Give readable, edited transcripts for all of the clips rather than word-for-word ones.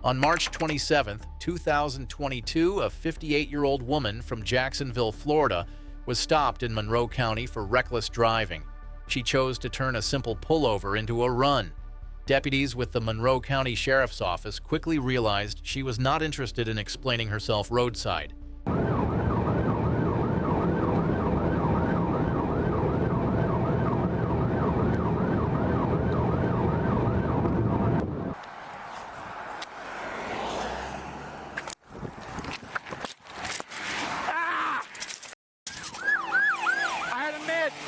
On March 27, 2022, a 58-year-old woman from Jacksonville, Florida, was stopped in Monroe County for reckless driving. She chose to turn a simple pullover into a run. Deputies with the Monroe County Sheriff's Office quickly realized she was not interested in explaining herself roadside.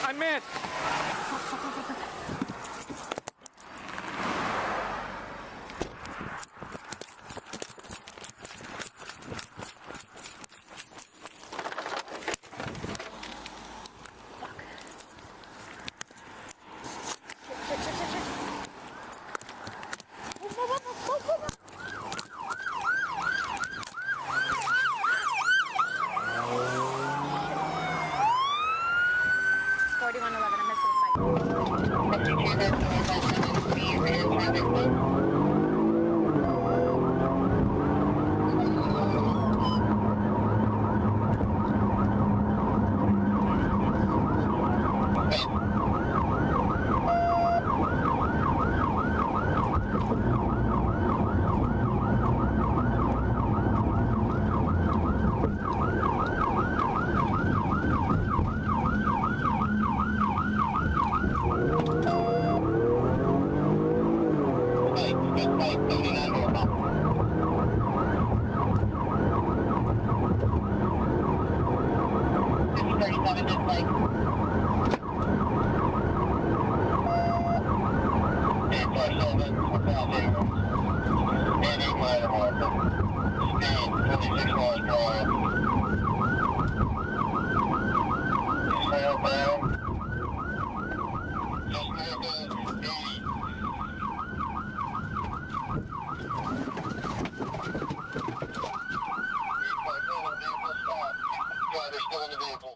I missed.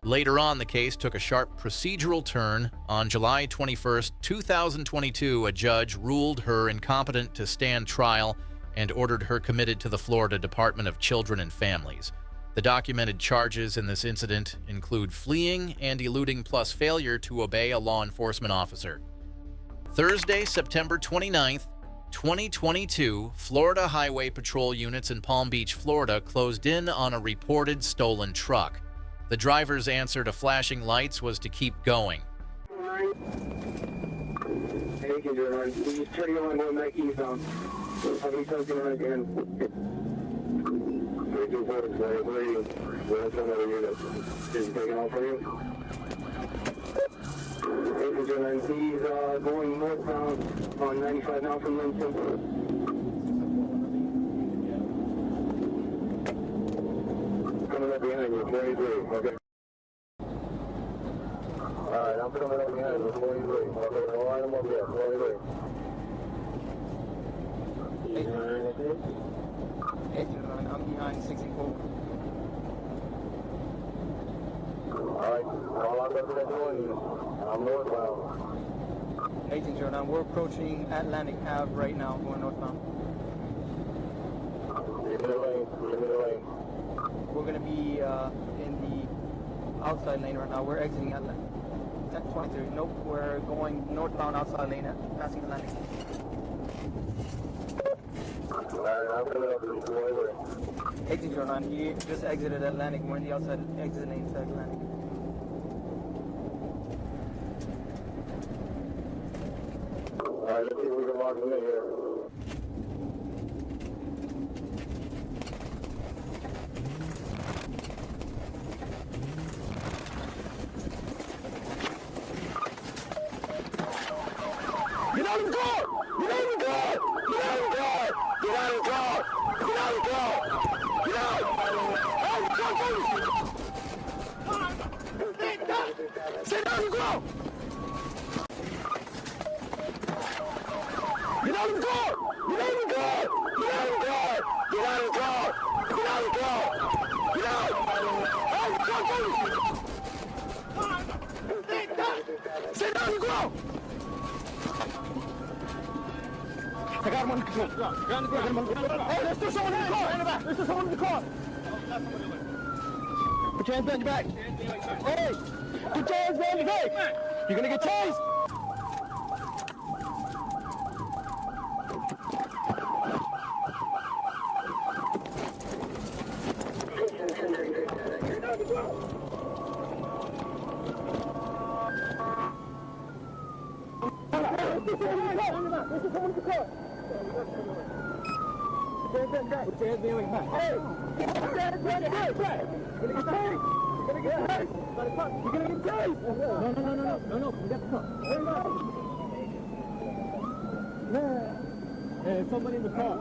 Later on, the case took a sharp procedural turn. On July 21, 2022, a judge ruled her incompetent to stand trial and ordered her committed to the Florida Department of Children and Families. The documented charges in this incident include fleeing and eluding plus failure to obey a law enforcement officer. Thursday, September 29, 2022, Florida Highway Patrol units in Palm Beach, Florida, closed in on a reported stolen truck. The driver's answer to flashing lights was to keep going. He's going northbound on 95 now from Lincoln. Coming up behind you, 43, okay. Alright, I'm coming up behind you, 43. Okay, no item up there, 43. I'm behind 64. Alright, all I'm looking at doing, I'm northbound. 1809, we're approaching Atlantic Ave right now, going northbound. Give me the lane, give me the lane. We're going to be in the outside lane right now. We're exiting Atlantic. 23. Nope, we're going northbound outside lane, passing Atlantic. Alright, I'm coming up to the 1809, he just exited Atlantic. We're in the outside exit lane to Atlantic. Alright, let's see if we can lock them in here. Get out of the car! Get out of the car! Get out of the car! Get out of the car! Get out of the car! Get out! Sit down and go! Get out of the car! Get out of the car! Get out of the car! Get out of the car! Get out of the car! Get out! Sit down and go! I got him on under control. Hey, there's still someone in the car. There's still someone in the car. Put your hands behind your back. Hey, put your hands behind your back. You're gonna get tased. There's somebody in the car.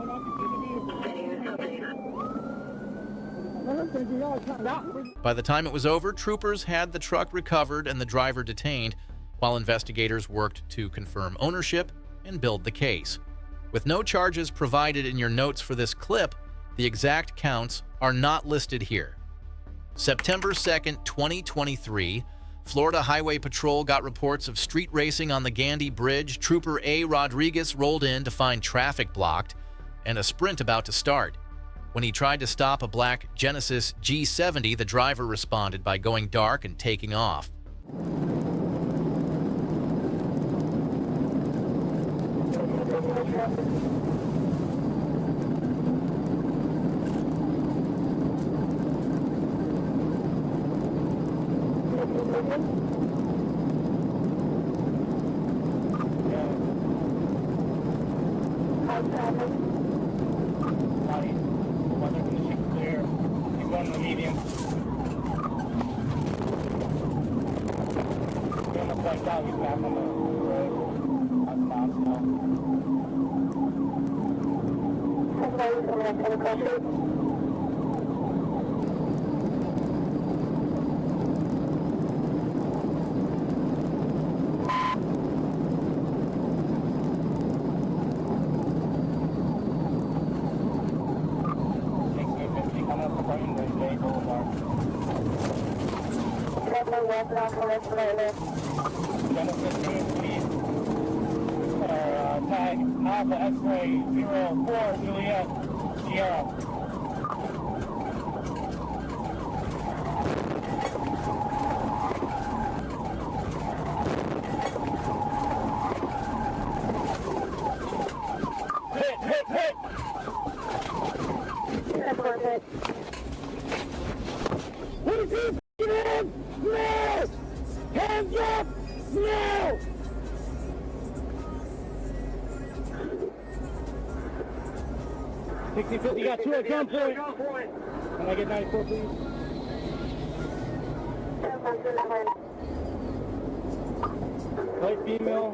By the time it was over, troopers had the truck recovered and the driver detained, while investigators worked to confirm ownership and build the case. With no charges provided in your notes for this clip, the exact counts are not listed here. September 2nd, 2023, Florida Highway Patrol got reports of street racing on the Gandy Bridge. Trooper A. Rodriguez rolled in to find traffic blocked and a sprint about to start. When he tried to stop a black Genesis G70, the driver responded by going dark and taking off. Tag Alpha X-ray 04 Juliet Sierra. Hit! What is he hands? No! Hands up! No! You got two at gunpoint. Can I get 94, please? White female,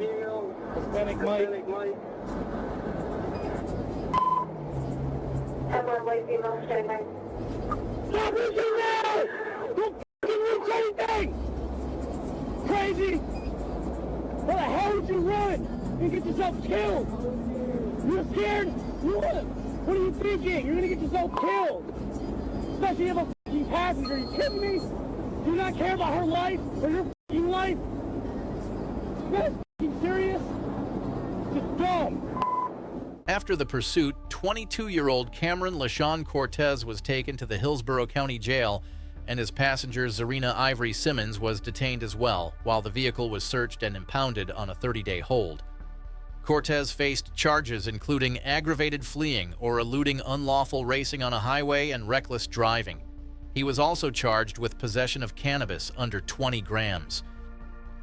Hispanic Mike. White female, Hispanic Mike. Stop reaching now! Don't fucking reach anything! Crazy! Why the hell would you run and get yourself killed? You're scared? What are you thinking? You're gonna get yourself killed! Especially if a fucking passenger. Are you kidding me? Do you not care about her life or your fucking life? You guys fucking serious? Just dumb. After the pursuit, 22-year-old Cameron LaShawn Cortez was taken to the Hillsborough County Jail, and his passenger Zarina Ivory Simmons was detained as well, while the vehicle was searched and impounded on a 30-day hold. Cortez faced charges including aggravated fleeing or eluding unlawful racing on a highway and reckless driving. He was also charged with possession of cannabis under 20 grams.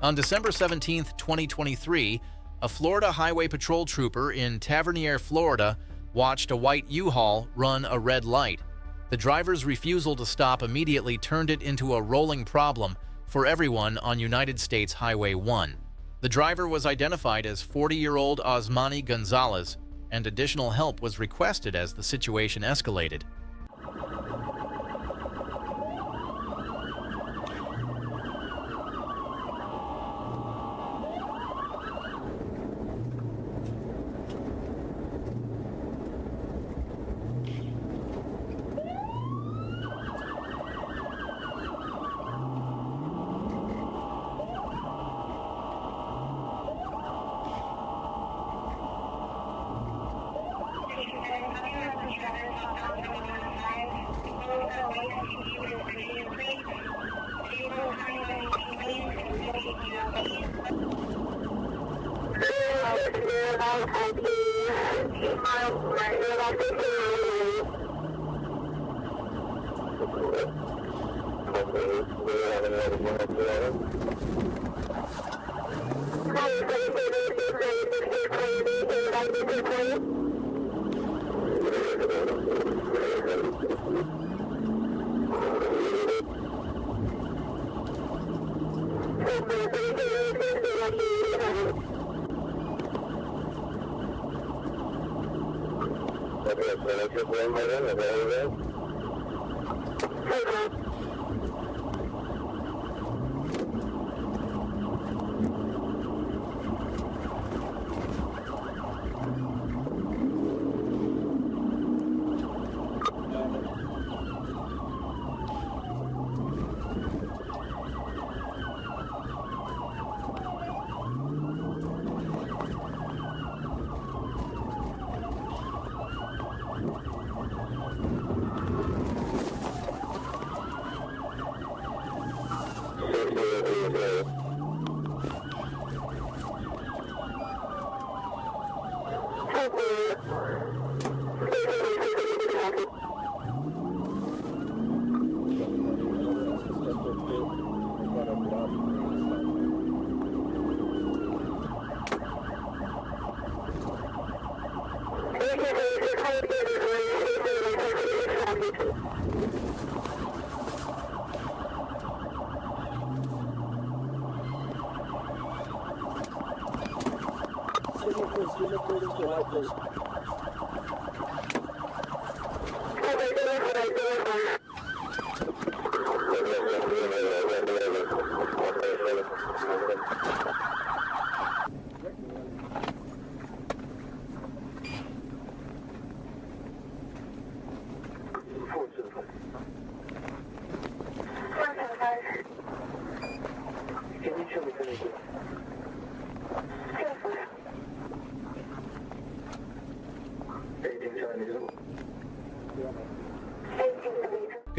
On December 17, 2023, a Florida Highway Patrol trooper in Tavernier, Florida, watched a white U-Haul run a red light. The driver's refusal to stop immediately turned it into a rolling problem for everyone on United States Highway 1. The driver was identified as 40-year-old Osmani Gonzalez, and additional help was requested as the situation escalated.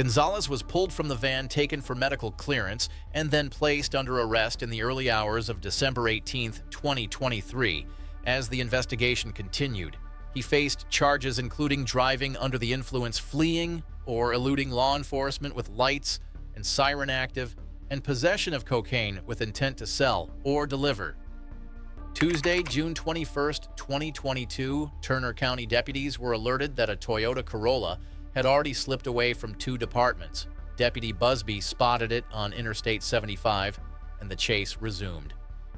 Gonzalez was pulled from the van, taken for medical clearance, and then placed under arrest in the early hours of December 18, 2023. As the investigation continued, he faced charges including driving under the influence, fleeing or eluding law enforcement with lights and siren active, and possession of cocaine with intent to sell or deliver. Tuesday, June 21, 2022, Turner County deputies were alerted that a Toyota Corolla had already slipped away from two departments. Deputy Busby spotted it on Interstate 75, and the chase resumed.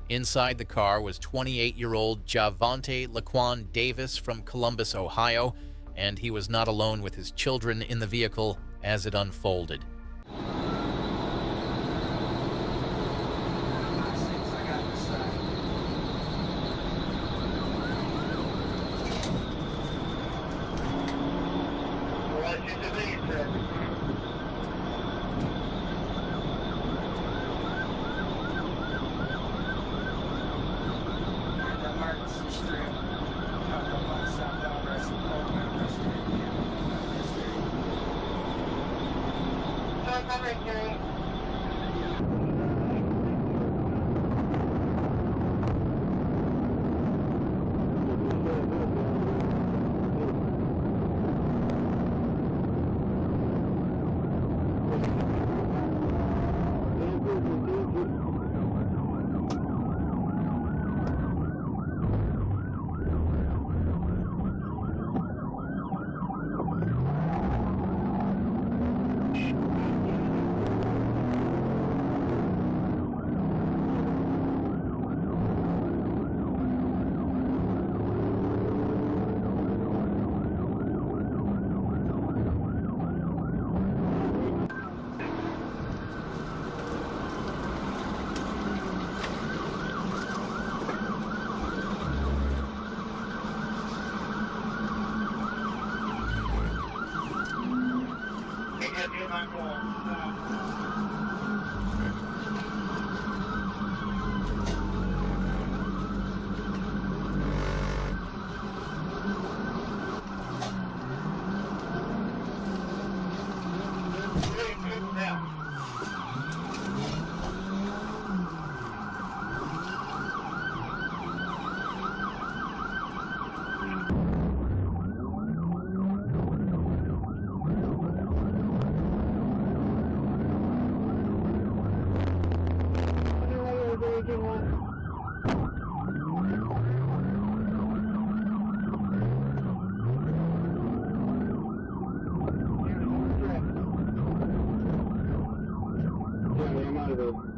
Inside the car was 28-year-old Javonte Laquan Davis from Columbus, Ohio, and he was not alone with his children in the vehicle as it unfolded.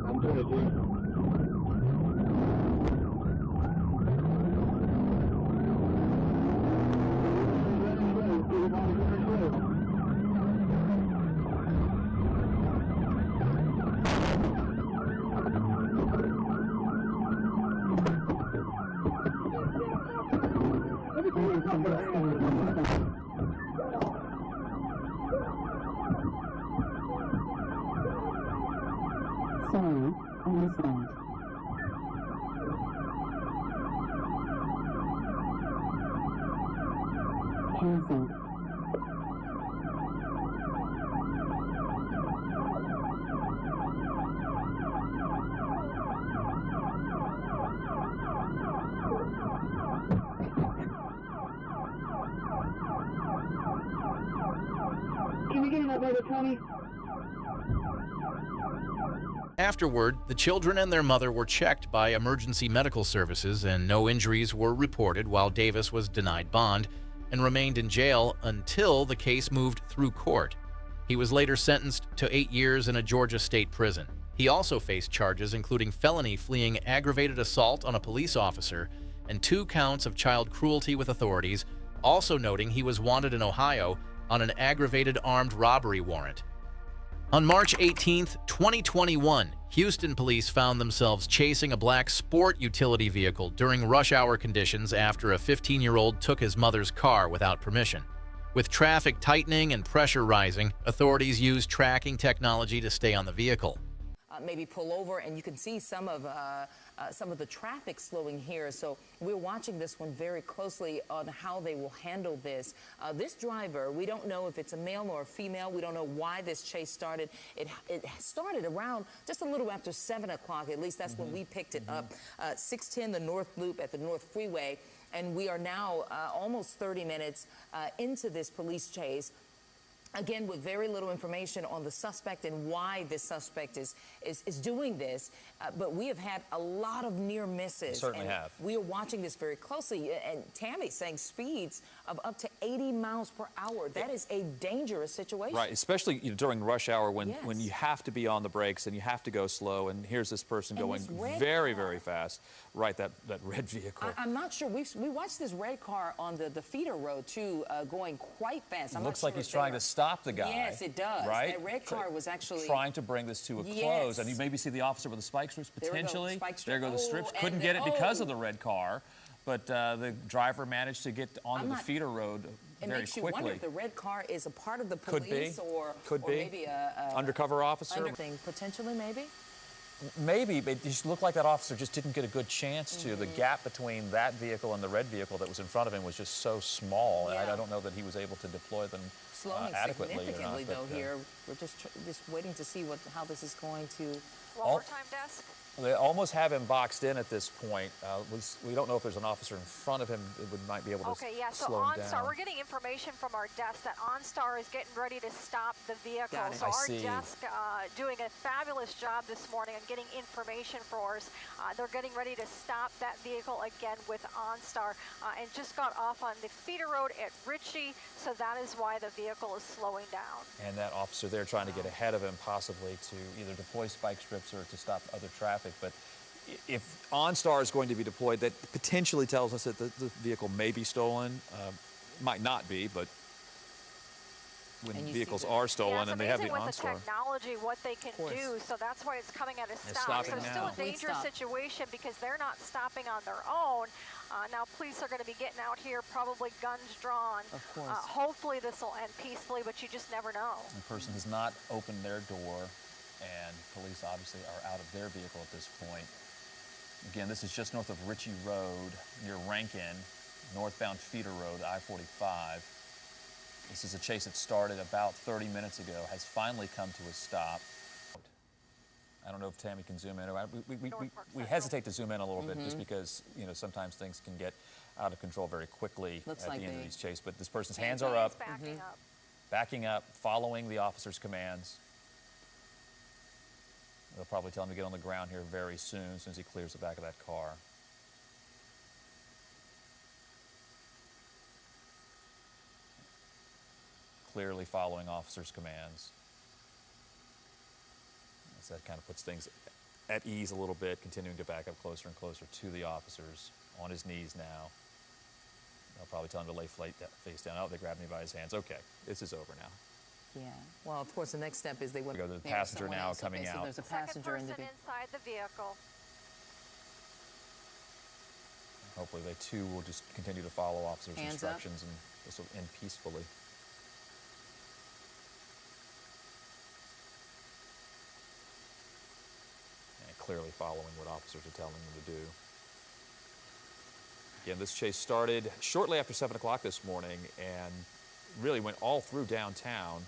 I'm doing it, dude. Sorry, I missed that. Cancelled. Can you get in that brother, Tony? Afterward, the children and their mother were checked by emergency medical services and no injuries were reported while Davis was denied bond and remained in jail until the case moved through court. He was later sentenced to 8 years in a Georgia state prison. He also faced charges including felony fleeing aggravated assault on a police officer and 2 counts of child cruelty with authorities, also noting he was wanted in Ohio on an aggravated armed robbery warrant. On March 18, 2021, Houston police found themselves chasing a black sport utility vehicle during rush hour conditions after a 15-year-old took his mother's car without permission. With traffic tightening and pressure rising, authorities used tracking technology to stay on the vehicle. Maybe pull over, and you can see some of the traffic slowing here. So we're watching this one very closely on how they will handle this. This driver, we don't know if it's a male or a female. We don't know why this chase started. It started around just a little after 7 o'clock. At least that's when we picked it up. 610, the North Loop at the North Freeway, and we are now almost 30 minutes into this police chase. Again, with very little information on the suspect and why this suspect is doing this. But we have had a lot of near misses. We certainly have. We are watching this very closely. And Tammy's saying speeds of up to 80 miles per hour. That is a dangerous situation. Right, especially during rush hour when Yes. you have to be on the brakes and you have to go slow. And here's this person And going this red very, car. very fast. Right, that red vehicle. I'm not sure. We watched this red car on the feeder road, too, going quite fast. I'm Looks not like sure he's if they trying were- to stop the guy. Yes, it does. Right? That red car was actually trying to bring this to a Yes. close. And you maybe see the officer with the spike strips There we go, potentially. spike strip. There go the strips. Oh, Couldn't and get it the- because oh. of the red car. But the driver managed to get onto I'm the not- feeder road It very makes you quickly. wonder if the red car is a part of the Could be. police or maybe a undercover officer. thing, potentially, maybe. Maybe, but it just looked like that officer just didn't get a good chance to. The gap between that vehicle and the red vehicle that was in front of him was just so small, and Yeah. I don't know that he was able to deploy them Slowing adequately or not. significantly, but, though, here. We're just waiting to see how this is going to... One more time, desk. They almost have him boxed in at this point. We don't know if there's an officer in front of him that might be able to Okay, yeah, so slow him OnStar, down. we're getting information from our desk that OnStar is getting ready to stop the vehicle. Got it. So I our see. desk doing a fabulous job this morning on getting information for us. They're getting ready to stop that vehicle again with OnStar and just got off on the feeder road at Ritchie, so that is why the vehicle is slowing down. And that officer there trying to get ahead of him, possibly to either deploy spike strips or to stop other traffic. But if OnStar is going to be deployed, that potentially tells us that the vehicle may be stolen. Might not be, but when And you see vehicles that. are stolen Yeah, it's and they have the amazing with the OnStar. technology, what they can course. do. So that's why it's coming at a It's stop. stopping So now. still a Complete dangerous stop. situation because they're not stopping on their own. Now police are going to be getting out here, probably guns drawn. Of course. Hopefully this will end peacefully, but you just never know. The person has not opened their door, and police obviously are out of their vehicle at this point. Again, this is just north of Ritchie Road near Rankin, northbound feeder road, I-45. This is a chase that started about 30 minutes ago, has finally come to a stop. I don't know if Tammy can zoom in. We hesitate to zoom in a little bit just because, sometimes things can get out of control very quickly Looks at like the end of they- these chases. But this person's hands are up, Backing up. backing up, following the officer's commands. They'll probably tell him to get on the ground here very soon, as soon as he clears the back of that car. Clearly following officer's commands. So that kind of puts things at ease a little bit, continuing to back up closer and closer to the officers, on his knees now. They'll probably tell him to lay face down. Oh, they grabbed me by his hands. Okay, this is over now. Yeah. Well, of course, the next step is they would go to the passenger now coming out. So there's a passenger in the vehicle. Inside the vehicle. Hopefully they too will just continue to follow officers' Hands instructions and this will end peacefully. And clearly following what officers are telling them to do. Again, this chase started shortly after 7 o'clock this morning and really went all through downtown.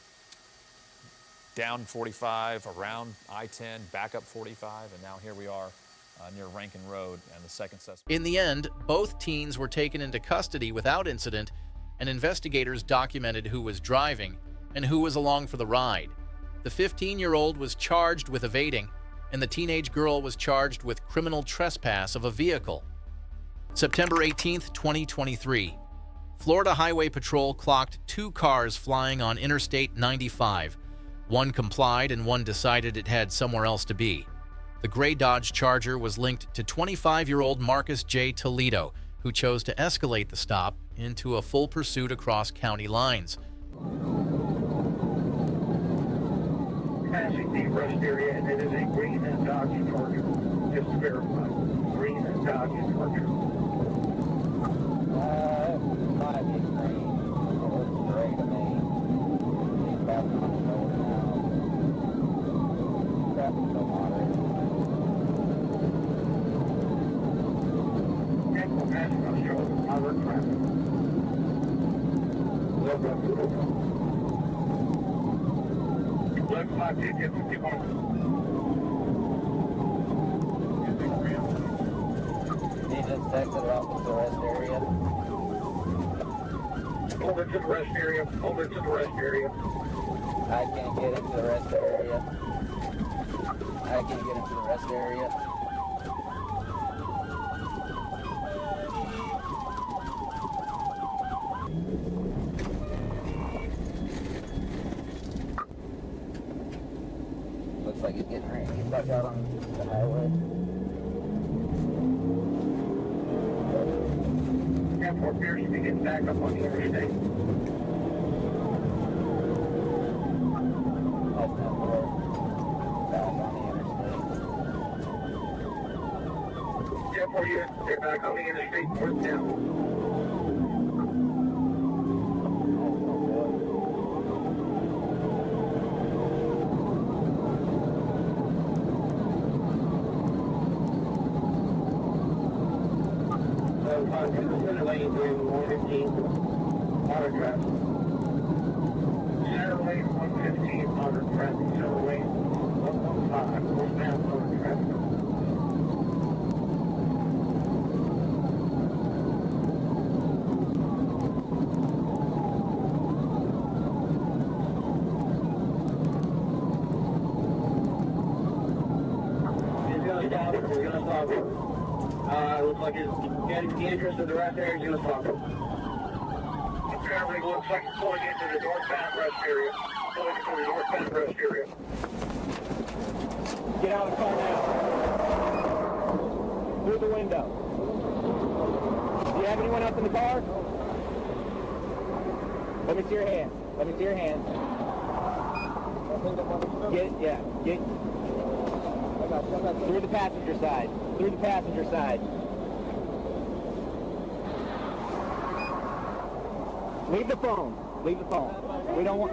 Down 45, around I-10, back up 45, and now here we are near Rankin Road and the second suspect. In the end, both teens were taken into custody without incident, and investigators documented who was driving and who was along for the ride. The 15-year-old was charged with evading, and the teenage girl was charged with criminal trespass of a vehicle. September 18, 2023. Florida Highway Patrol clocked 2 cars flying on Interstate 95. One complied and one decided it had somewhere else to be. The gray Dodge Charger was linked to 25-year-old Marcus J. Toledo, who chose to escalate the stop into a full pursuit across county lines. Passing the rest area, and it is a green and Dodge Charger. Just to verify, green and Dodge Charger. Might be green. It looks gray to me. He's back on the road now. Traffic's so moderate. Passing on shoulder, moderate traffic. Left 5 ticket 51. He just texted her out to the rest area. Hold it to the rest area. Hold it to the rest area. I can't get into the rest area. I can't get into the rest area. Looks like he's getting ready. He's stuck out on the highway. Airport appears to be getting back up on the interstate. That's not where back on the interstate. Airport units, they're back on the interstate northbound. Lane 115, autograph. Center lane 115, autograph. Center lane 115, northbound autograph. He's gonna stop it. We're gonna stop it. Looks like the interest of the rest area is going to stop it. Apparently, looks like it's going into the northbound rest area. Going into the northbound rest area. Get out of the car now. Through the window. Do you have anyone else in the car? Let me see your hand. Let me see your hand. Get. Through the passenger side. Through the passenger side. Leave the phone. Leave the phone. We don't want...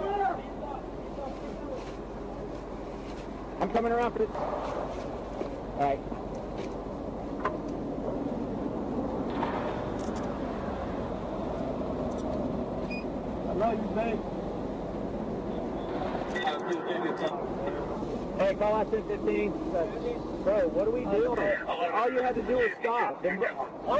I'm coming around for this. All right. Hello, you say? Hey, call out 1015. Bro, what are we doing? All you had to do was stop. I don't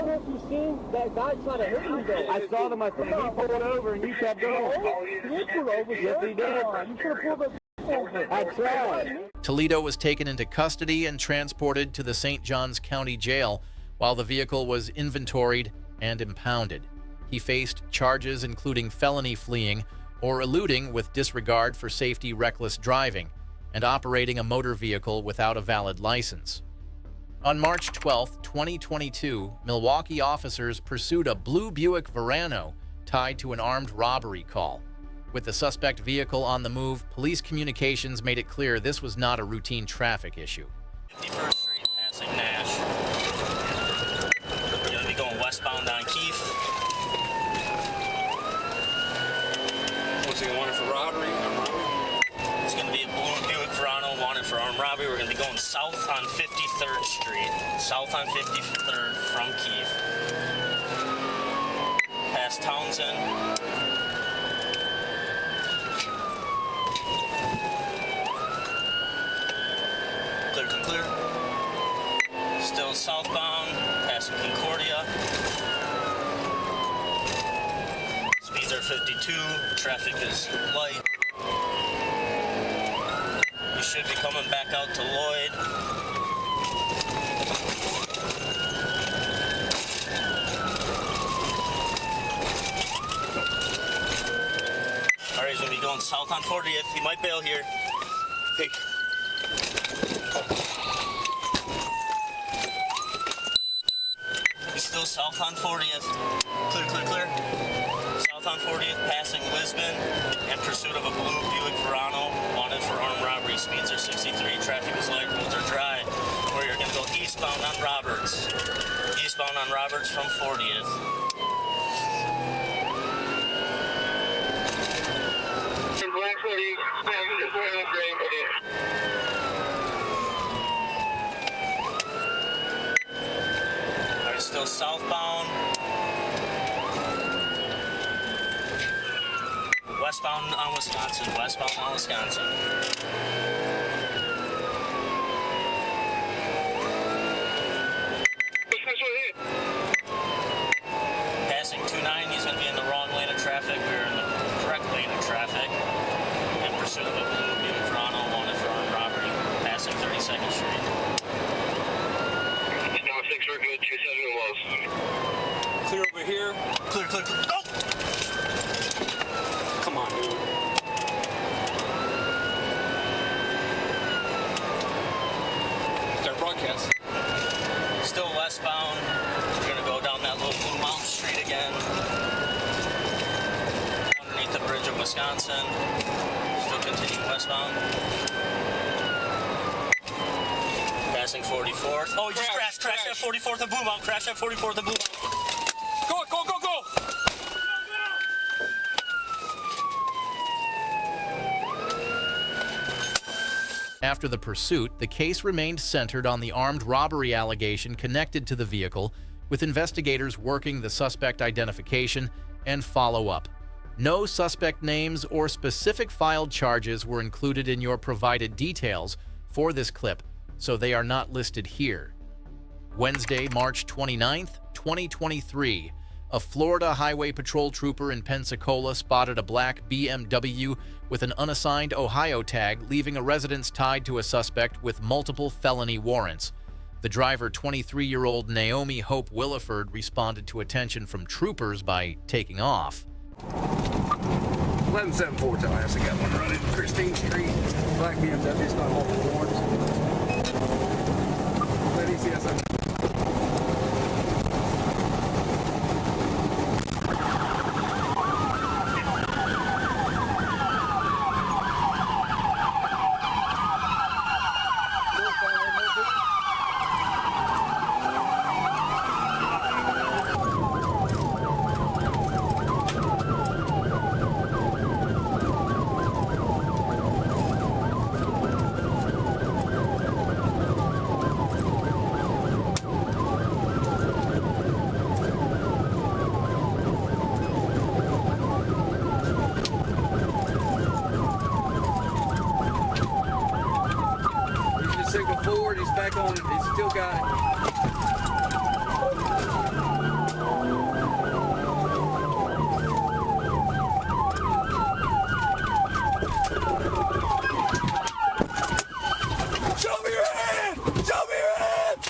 know if you've seen that guy trying to hit you though. I saw them. I think he pulled over and you kept going. You pulled over. Yes, he did. You should have pulled over. I tried. Toledo was taken into custody and transported to the St. Johns County Jail while the vehicle was inventoried and impounded. He faced charges including felony fleeing or eluding with disregard for safety reckless driving. and operating a motor vehicle without a valid license. On March 12, 2022, Milwaukee officers pursued a blue Buick Verano tied to an armed robbery call. With the suspect vehicle on the move, police communications made it clear this was not a routine traffic issue. 51st Street, passing Nash. We're going to be going westbound on Keith. What's he wanted for robbery? It's going to be a blue Buick Verano wanted for armed robbery. We're going to be going south on 53rd Street. South on 53rd from Keith. Past Townsend. Clear. Still southbound, passing Concordia. Speeds are 52, traffic is light. We should be coming back out to Lloyd. Alright, he's going to be going south on 40th. He might bail here. Hey. Still south on 40th. Clear. South on 40th, passing Lisbon, in pursuit of a blue Buick Verano, wanted for armed robbery. Speeds are 63, traffic is light, roads are dry. We're going to go eastbound on Roberts. Eastbound on Roberts from 40th. Black 40, Still southbound. Westbound on Wisconsin. Passing 290, he's going to be in the wrong lane of traffic. We're in the correct lane of traffic. In pursuit of a blue Buick Verano, wanted for armed robbery. Passing 32nd Street. We're good, 27 lows. Clear over here. Clear. Go! Come on, dude. Start broadcast. Still westbound. We're going to go down that little Blue Mountain Street again. Underneath the bridge of Wisconsin. Still continuing westbound. Passing 44th. Oh, he just crashed at 44th and Blue Mountain. Crashed at 44th and Blue Mountain. Go! After the pursuit, the case remained centered on the armed robbery allegation connected to the vehicle, with investigators working the suspect identification and follow-up. No suspect names or specific filed charges were included in your provided details for this clip, so they are not listed here. Wednesday, March 29th, 2023, a Florida Highway Patrol trooper in Pensacola spotted a black BMW with an unassigned Ohio tag, leaving a residence tied to a suspect with multiple felony warrants. The driver, 23-year-old Naomi Hope Williford, responded to attention from troopers by taking off. 1174 Tallahassee, got one running Christine Street. Black BMW, it's got multiple warrants. Let me see us up. Signal forward, he's back on it, he's still got it. Show me your hand! Show me your hand!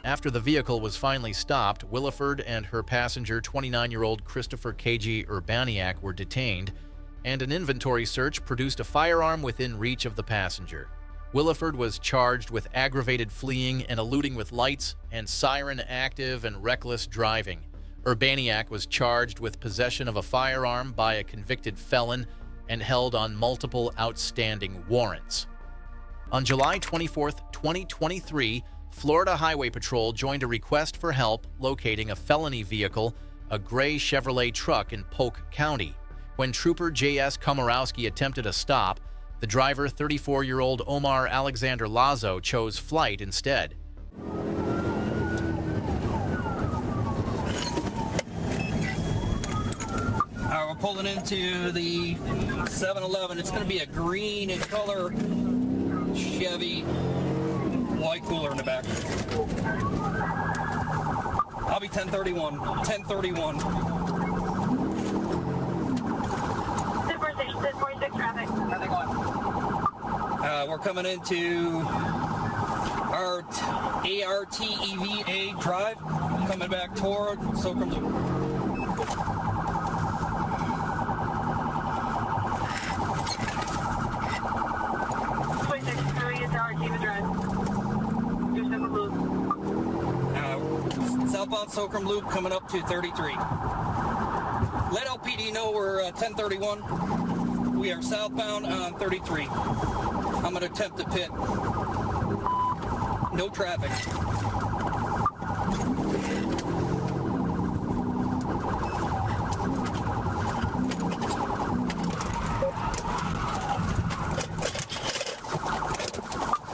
After the vehicle was finally stopped, Williford and her passenger, 29-year-old Christopher K.G. Urbaniak, were detained, and an inventory search produced a firearm within reach of the passenger. Williford was charged with aggravated fleeing and eluding with lights and siren active and reckless driving. Urbaniak was charged with possession of a firearm by a convicted felon and held on multiple outstanding warrants. On July 24, 2023, Florida Highway Patrol joined a request for help locating a felony vehicle, a gray Chevrolet truck in Polk County. When Trooper J.S. Komorowski attempted a stop, the driver, 34-year-old Omar Alexander Lazo, chose flight instead. We're pulling into the 7-Eleven. It's going to be a green in color Chevy, white cooler in the back. I'll be 1031. 1031. 46 traffic. Nothing on. We're coming into our ARTEVA drive, coming back toward Socom Loop. Southbound Socom Loop coming up to 33. Let LPD know we're 1031. We are southbound on 33. I'm going to attempt to pit. No traffic.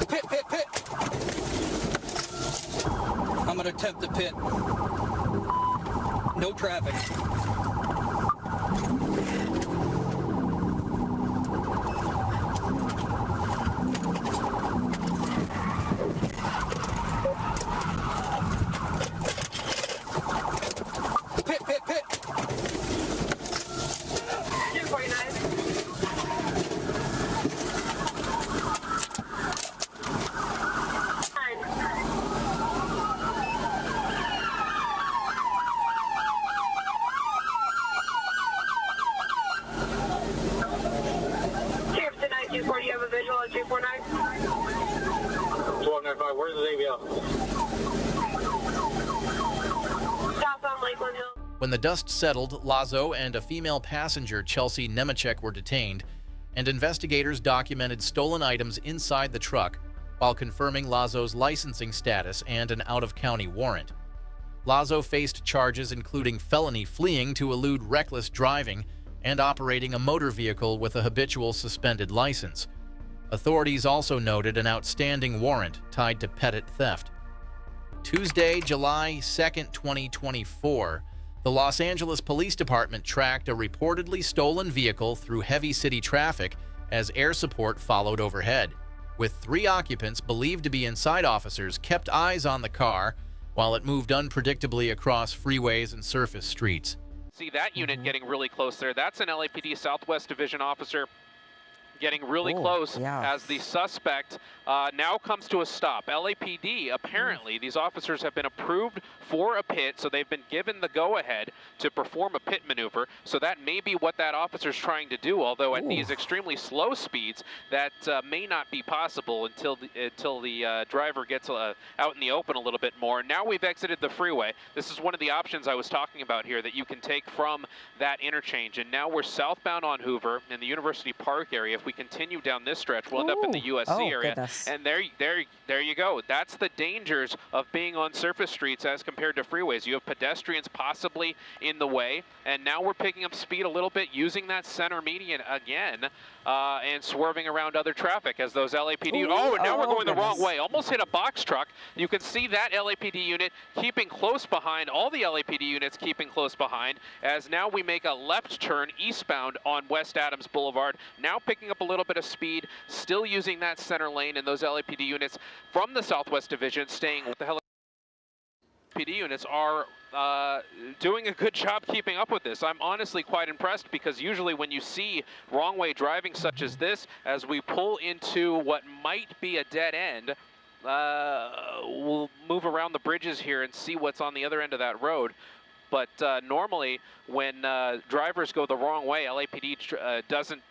Pit. I'm going to attempt to pit. No traffic. Pit. 249. Do you have a visual on 249? 1295, where's the ABL? Southbound Lakeland Hill. When the dust settled, Lazo and a female passenger, Chelsea Nemechek, were detained, and investigators documented stolen items inside the truck while confirming Lazo's licensing status and an out-of-county warrant. Lazo faced charges including felony fleeing to elude reckless driving and operating a motor vehicle with a habitual suspended license. Authorities also noted an outstanding warrant tied to petit theft. Tuesday, July 2, 2024, the Los Angeles Police Department tracked a reportedly stolen vehicle through heavy city traffic as air support followed overhead. With 3 occupants believed to be inside, officers kept eyes on the car while it moved unpredictably across freeways and surface streets. See that unit getting really close there. That's an LAPD Southwest Division officer getting really close as the suspect now comes to a stop. LAPD, apparently, these officers have been approved for a pit, so they've been given the go-ahead to perform a pit maneuver. So that may be what that officer's trying to do, although at these extremely slow speeds, that may not be possible until the driver gets out in the open a little bit more. Now we've exited the freeway. This is one of the options I was talking about here that you can take from that interchange. And now we're southbound on Hoover in the University Park area. If we continue down this stretch, we'll end up in the USC area. Goodness. And there you go. That's the dangers of being on surface streets as compared to freeways. You have pedestrians possibly in the way, and now we're picking up speed a little bit, using that center median again, and swerving around other traffic as those LAPD. And now we're going the wrong way. Almost hit a box truck. You can see that LAPD unit keeping close behind, all the LAPD units keeping close behind, as now we make a left turn eastbound on West Adams Boulevard, now picking up picking up a little bit of speed, still using that center lane, and those LAPD units from the Southwest Division staying with the LAPD units are doing a good job keeping up with this. I'm honestly quite impressed, because usually when you see wrong way driving such as this, as we pull into what might be a dead end, we'll move around the bridges here and see what's on the other end of that road. But normally when drivers go the wrong way, LAPD doesn't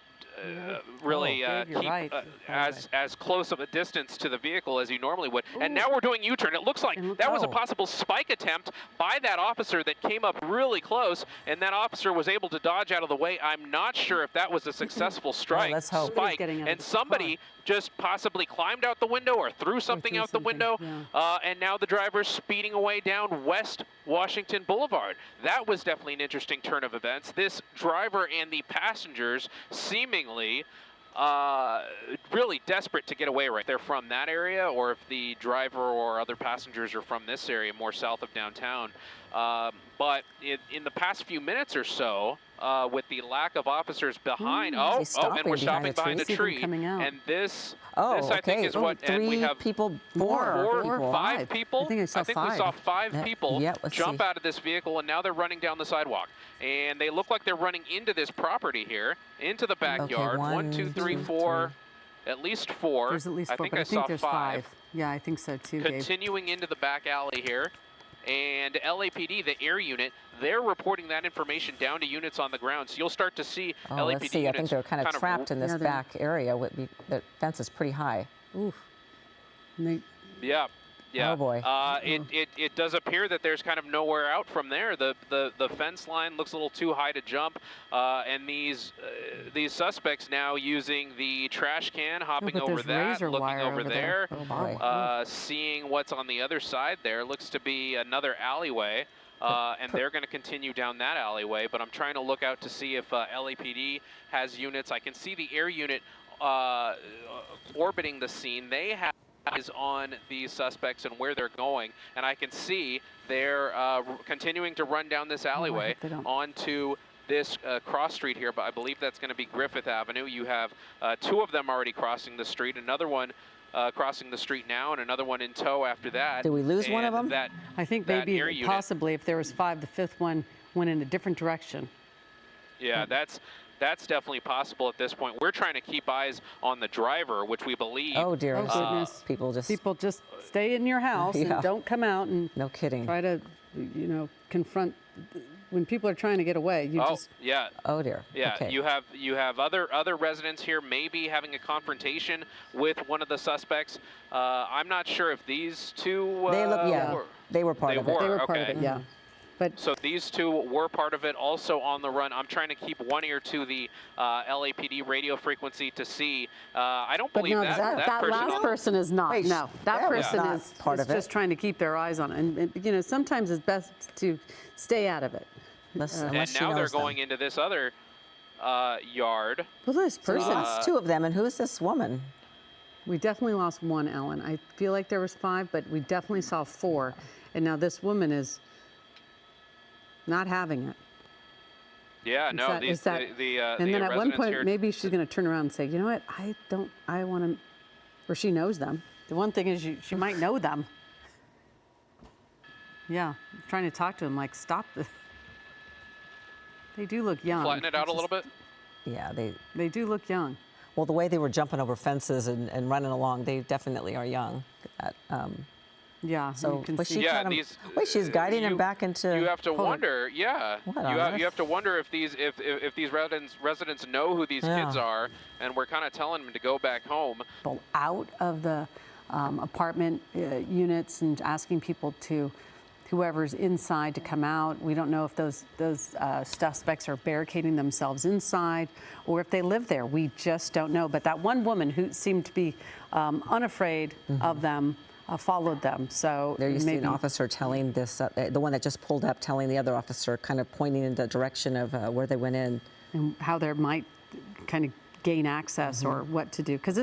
really keep as close of a distance to the vehicle as you normally would. Ooh. And now we're doing U-turn. It looks like that was a possible spike attempt by that officer that came up really close, and that officer was able to dodge out of the way. I'm not sure if that was a successful strike. Let's hope. Spike, and somebody just possibly climbed out the window or threw something out the window, and now the driver's speeding away down West Washington Boulevard. That was definitely an interesting turn of events. This driver and the passengers seemingly really desperate to get away right there from that area, or if the driver or other passengers are from this area more south of downtown. But in the past few minutes or so, with the lack of officers behind, and we're stopping behind a tree, and this I think is what, and we have five people. I think we saw five people jump out of this vehicle, and now they're running down the sidewalk, and they look like they're running into this property here, into the backyard. One, two, three, four, at least four. There's at least four, I think there's five. Yeah, I think so too, Continuing into the back alley here. And LAPD, the air unit, they're reporting that information down to units on the ground. So you'll start to see LAPD let's see. units. I think they're kind of trapped in this back area. The fence is pretty high. Oof. Yeah. Oh boy. It does appear that there's kind of nowhere out from there. The fence line looks a little too high to jump, and these suspects now using the trash can, hopping over that, looking over there, seeing what's on the other side there. Looks to be another alleyway. And they're going to continue down that alleyway, but I'm trying to look out to see if LAPD has units. I can see the air unit orbiting the scene. They have eyes on these suspects and where they're going, and I can see they're continuing to run down this alleyway onto this cross street here, but I believe that's going to be Griffith Avenue. You have two of them already crossing the street, another one crossing the street now, and another one in tow after that. Did we lose one of them? I think maybe possibly if there was five, the fifth one went in a different direction. Yeah, that's definitely possible at this point. We're trying to keep eyes on the driver, which we believe. Oh dear, goodness! People just stay in your house and don't come out and no kidding. Try to, confront when people are trying to get away. Oh dear. Yeah, okay. you have other residents here maybe having a confrontation with one of the suspects. I'm not sure if these two. They were part of it. They were part of it. Yeah. So these two were part of it, also on the run. I'm trying to keep one ear to the LAPD radio frequency to see. I don't believe that last person is not. Wait, no, that person is part of it. Just trying to keep their eyes on it. And sometimes it's best to stay out of it. And now they're going into this other yard. Well, this person. We lost two of them, and who is this woman? We definitely lost one, Ellen. I feel like there was five, but we definitely saw four. And now this woman is not having it. Yeah, no, and then at one point, maybe she's going to turn around and say, you know what, I want to, or she knows them. The one thing is she might know them. Yeah, I'm trying to talk to them, like, stop this. They do look young. Flatten it out a little bit? Yeah, they do look young. Well, the way they were jumping over fences and running along, they definitely are young. Yeah, so you can was see. She wait, she's guiding him back into. You have to wonder, you have to wonder if these residents know who these kids are, and we're kind of telling them to go back home. Out of the apartment units and asking people to, whoever's inside, to come out. We don't know if those suspects are barricading themselves inside or if they live there. We just don't know. But that one woman who seemed to be unafraid of them. Followed them. So there you see an officer telling this, the one that just pulled up, telling the other officer, kind of pointing in the direction of where they went in. And how they might kind of gain access or what to do. Because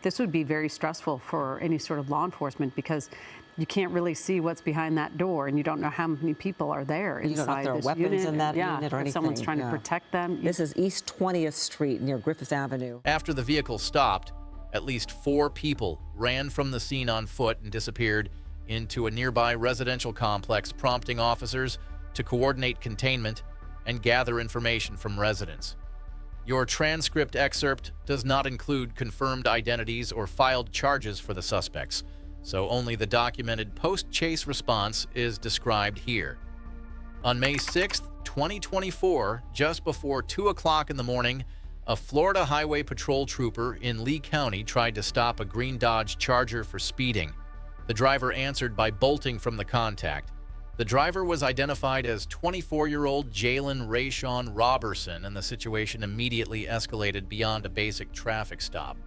this would be very stressful for any sort of law enforcement, because you can't really see what's behind that door, and you don't know how many people are there inside. You don't know if there are this weapons unit. in that yeah, unit or if anything. someone's trying to protect them. This is East 20th Street near Griffith Avenue. After the vehicle stopped, at least 4 people ran from the scene on foot and disappeared into a nearby residential complex, prompting officers to coordinate containment and gather information from residents. Your transcript excerpt does not include confirmed identities or filed charges for the suspects, so only the documented post-chase response is described here. On May 6th, 2024, just before 2 o'clock in the morning, a Florida Highway Patrol trooper in Lee County tried to stop a green Dodge Charger for speeding. The driver answered by bolting from the contact. The driver was identified as 24-year-old Jalen Rayshawn Robertson, and the situation immediately escalated beyond a basic traffic stop.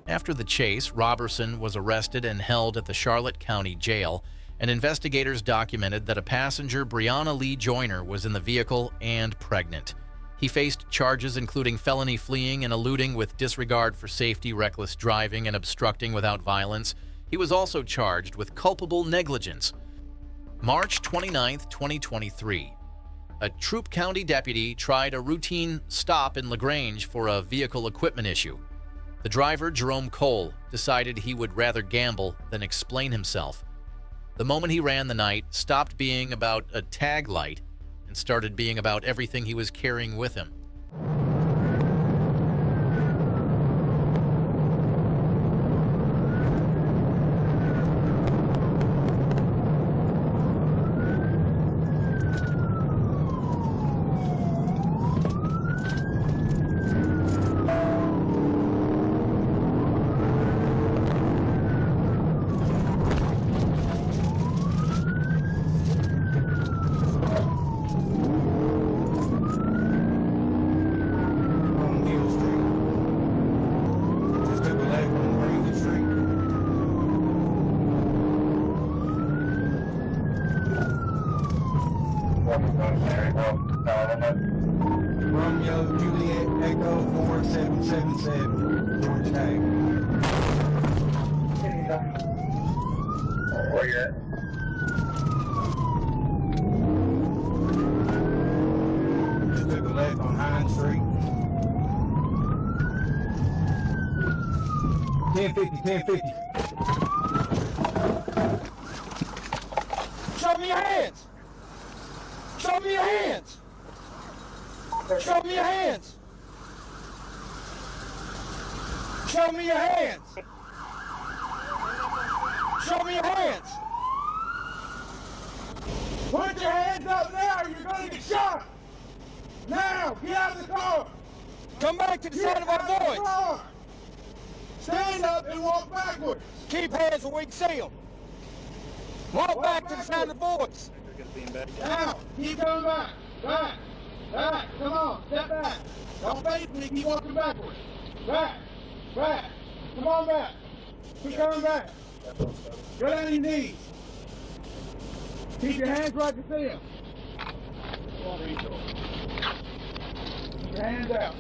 After the chase, Robertson was arrested and held at the Charlotte County Jail, and investigators documented that a passenger, Brianna Lee Joyner, was in the vehicle and pregnant. He faced charges including felony fleeing and eluding with disregard for safety, reckless driving, and obstructing without violence. He was also charged with culpable negligence. March 29, 2023. A Troup County deputy tried a routine stop in LaGrange for a vehicle equipment issue. The driver, Jerome Cole, decided he would rather gamble than explain himself. The moment he ran the night stopped being about a tag light and started being about everything he was carrying with him. Romeo Juliet Echo 4777 George Day. Where you at? Pine Street. 1050. Show me your hands! Show me your hands! Show me your hands! Show me your hands! Show me your hands! Put your hands up now, you're gonna get shot! Now, get out of the car! Come back to the side of our boys! Stand up and walk backwards! Keep hands so we can see them! Walk back to the side of the boys! Now, keep going back! Back! Back! Come on, step back! Don't face me, keep walking backwards! Back! Back! Come on back! Keep coming back! Go down on your knees! Keep your hands right to see them! Keep your hands out!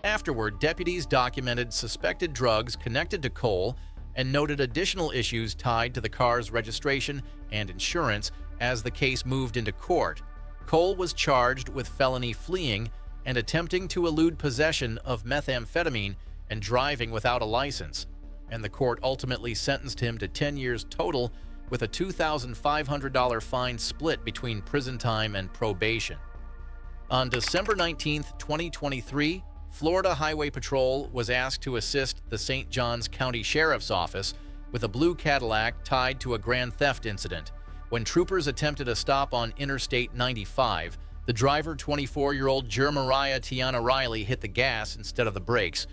Afterward, deputies documented suspected drugs connected to Cole and noted additional issues tied to the car's registration and insurance as the case moved into court. Cole was charged with felony fleeing and attempting to elude possession of methamphetamine and driving without a license, and the court ultimately sentenced him to 10 years total with a $2,500 fine split between prison time and probation. On December 19, 2023, Florida Highway Patrol was asked to assist the St. Johns County Sheriff's Office with a blue Cadillac tied to a grand theft incident. When troopers attempted a stop on Interstate 95, the driver, 24-year-old Jeremiah Tiana Riley, hit the gas instead of the brakes.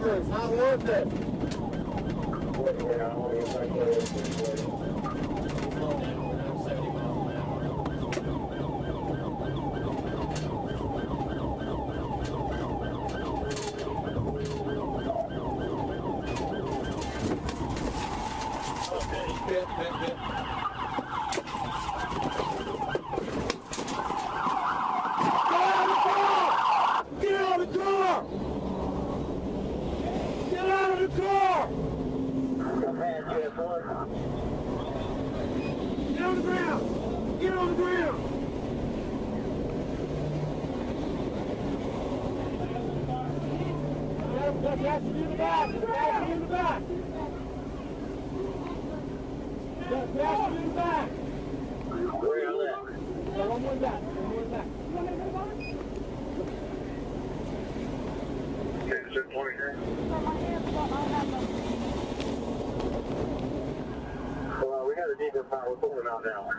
It's not worth it. We got a deeper power. We're pulling out now.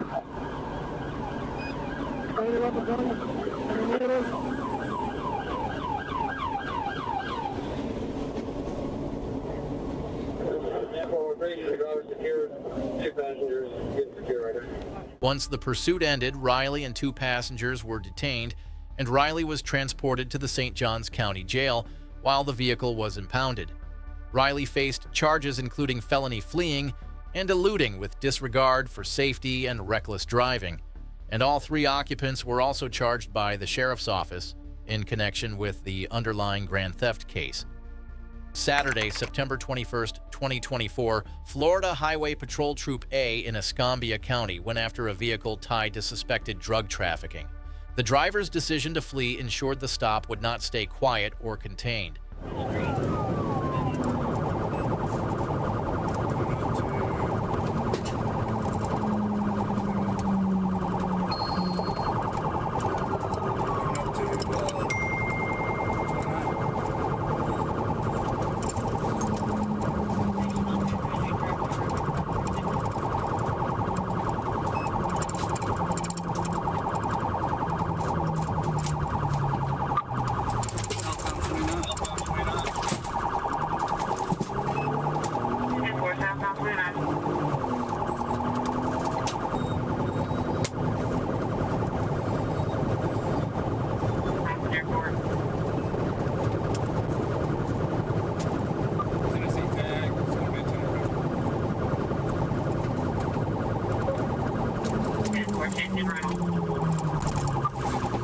Once the pursuit ended, Riley and 2 passengers were detained, and Riley was transported to the St. Johns County Jail while the vehicle was impounded. Riley faced charges including felony fleeing and eluding with disregard for safety and reckless driving, and all 3 occupants were also charged by the Sheriff's Office in connection with the underlying grand theft case. Saturday, September 21st, 2024, Florida Highway Patrol Troop A in Escambia County went after a vehicle tied to suspected drug trafficking. The driver's decision to flee ensured the stop would not stay quiet or contained.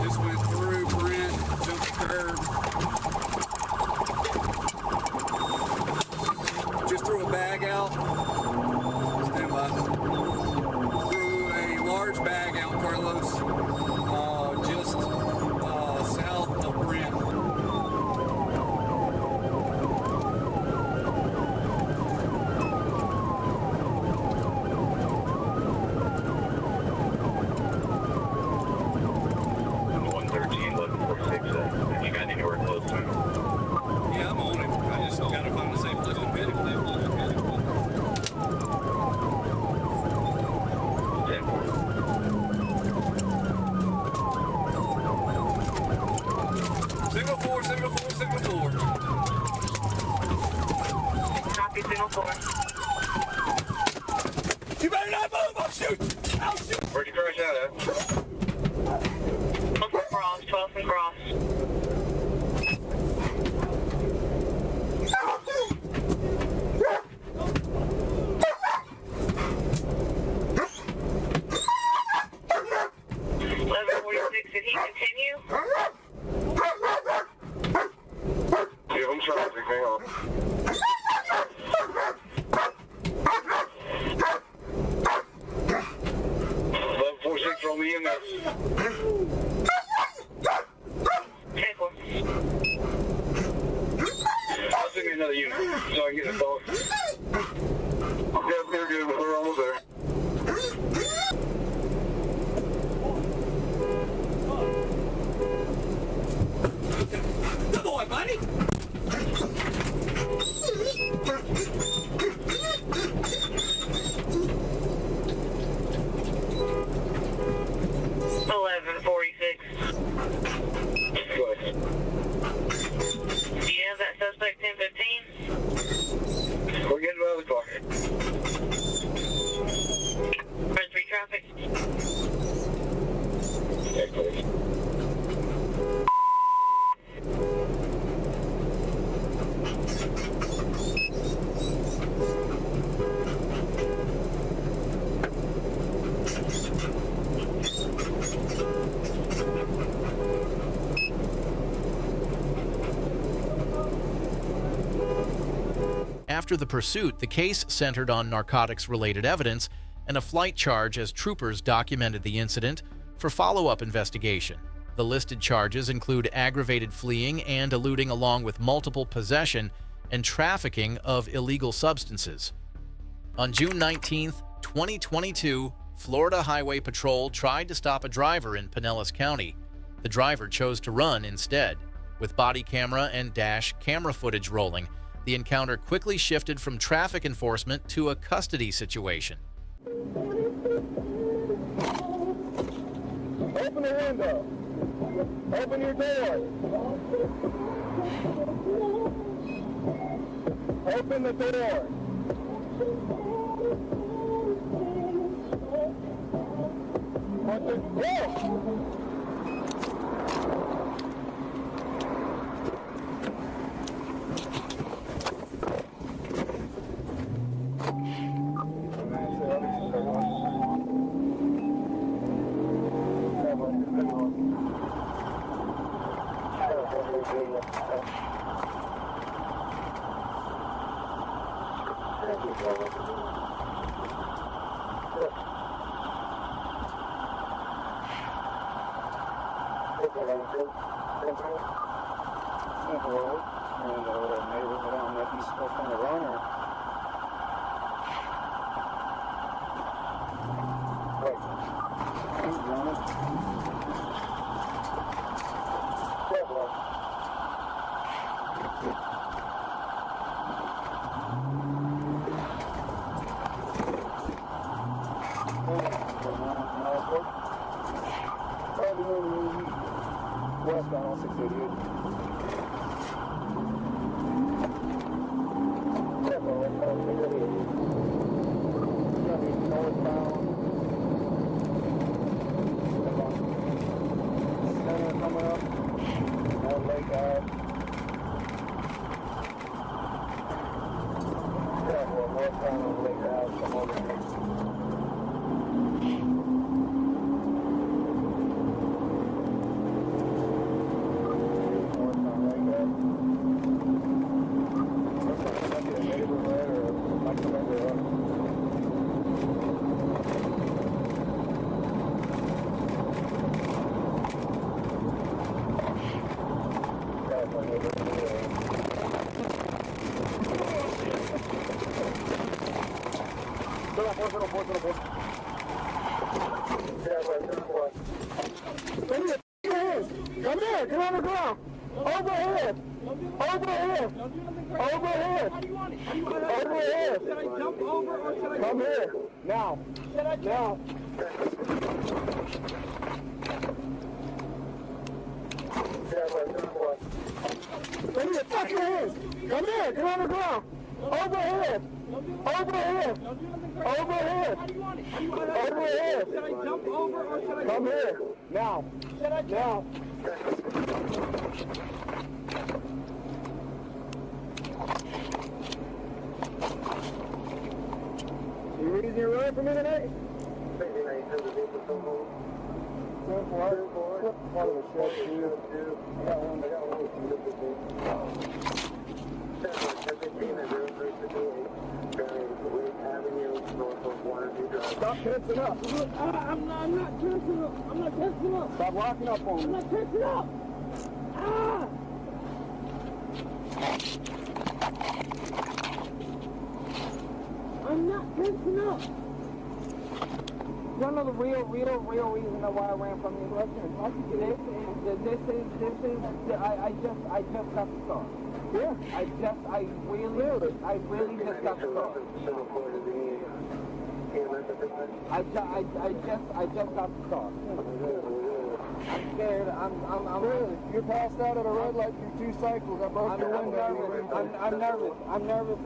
Just went through Brent, jumped the curb. Just threw a bag out. Stand by. Threw a large bag out, Carlos. Just south of Brent. You got anywhere close to him? Yeah, I'm on it. I just gotta find a safe place to pit him. 704. Copy, 704. You better not move! I'll shoot! Where'd you crash out at? 12th and Cross. Did he continue? Give him traffic, hang on. 1146, roll me in there. I'll send me another unit so I can get a dog. Yeah, they're good, but we're almost there. Good boy, buddy! Do you have that suspect 1015? We're getting out of the car. Red 3 traffic. Okay, please. After the pursuit, the case centered on narcotics-related evidence and a flight charge as troopers documented the incident for follow-up investigation. The listed charges include aggravated fleeing and eluding, along with multiple possession and trafficking of illegal substances. On June 19, 2022, Florida Highway Patrol tried to stop a driver in Pinellas County. The driver chose to run instead. With body camera and dash camera footage rolling, the encounter quickly shifted from traffic enforcement to a custody situation. Open the window. Open your door. Open the door. What's it? Westbound on 688. Northbound. Center coming up. That lake out. Yeah, well, northbound on lake out. Come over here. Come here, get on the ground. Overhead. Overhead. Overhead. Overhead. Should I jump over or should I come here? Now. Should I now? Come here, fuck your hands. Come here, get on the ground. Overhead. Overhead. Overhead. Overhead. Should I jump over or should I come here? Now. Should I now? You reason you're running from me tonight? Part of the shed too. I got one Stop tensing up. I'm not tensing up. I'm not tensing up. Stop locking up on me. I'm not tensing up. Ah! I'm not tensing up. You don't know the real reason why I ran from you. Listen, I just got the car. Yeah. I really just got the car. I just got the car. I'm scared. I'm really. You're passed out at a red light through 2 cycles. I broke your window. I'm nervous. I'm nervous.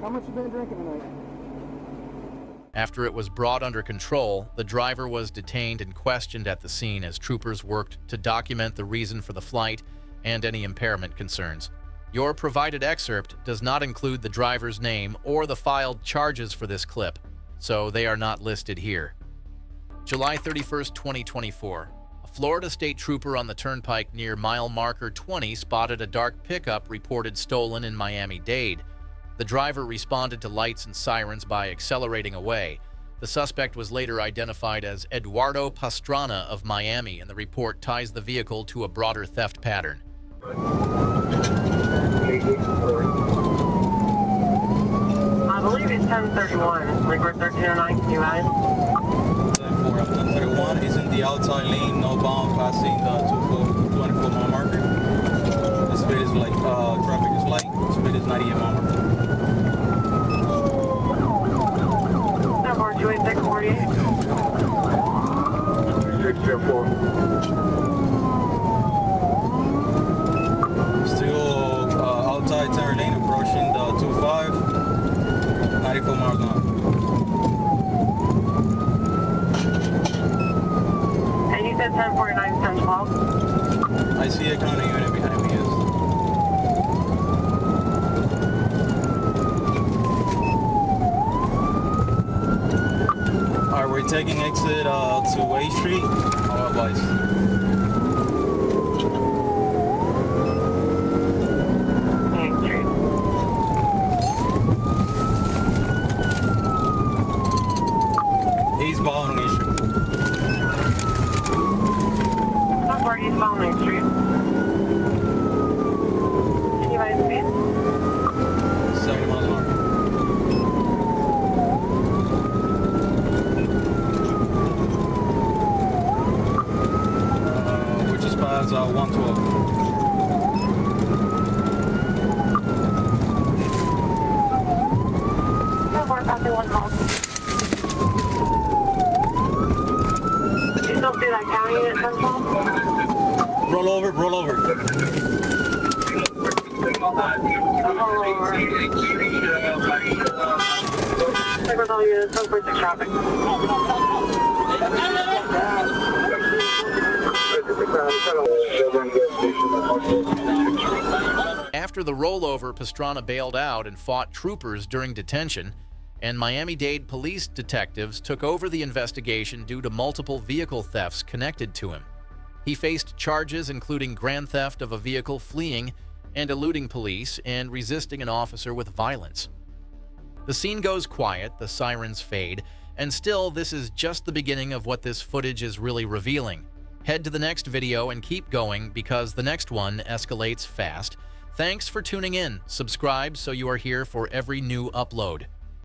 How much you been drinking tonight? After it was brought under control, the driver was detained and questioned at the scene as troopers worked to document the reason for the flight and any impairment concerns. Your provided excerpt does not include the driver's name or the filed charges for this clip, so they are not listed here. July 31st, 2024. A Florida state trooper on the turnpike near mile marker 20 spotted a dark pickup reported stolen in Miami-Dade. The driver responded to lights and sirens by accelerating away. The suspect was later identified as Eduardo Pastrana of Miami, and the report ties the vehicle to a broader theft pattern. I believe it's 1031. Liquid 1309, can you ride? 1031 is in the outside lane, no bound, passing the 24 mile marker. The speed is like, traffic is light, speed is 98 mile marker. 648. 604. Still outside center lane, approaching the 25, 94 miles an hour. And you said 1049, 1012? I see a counter unit behind me, yes. Alright, we're taking exit to Way Street. Our advice. Eastbound on Main Street. Can you guys speed? 70 miles an hour. Which is past 112. We're passing 112. You still see that county at 1012? Roll over, roll over. Cyber all units, 146 traffic. After the rollover, Pastrana bailed out and fought troopers during detention, and Miami-Dade police detectives took over the investigation due to multiple vehicle thefts connected to him. He faced charges including grand theft of a vehicle, fleeing and eluding police, and resisting an officer with violence. The scene goes quiet, the sirens fade, and still this is just the beginning of what this footage is really revealing. Head to the next video and keep going, because the next one escalates fast. Thanks for tuning in. Subscribe so you are here for every new upload.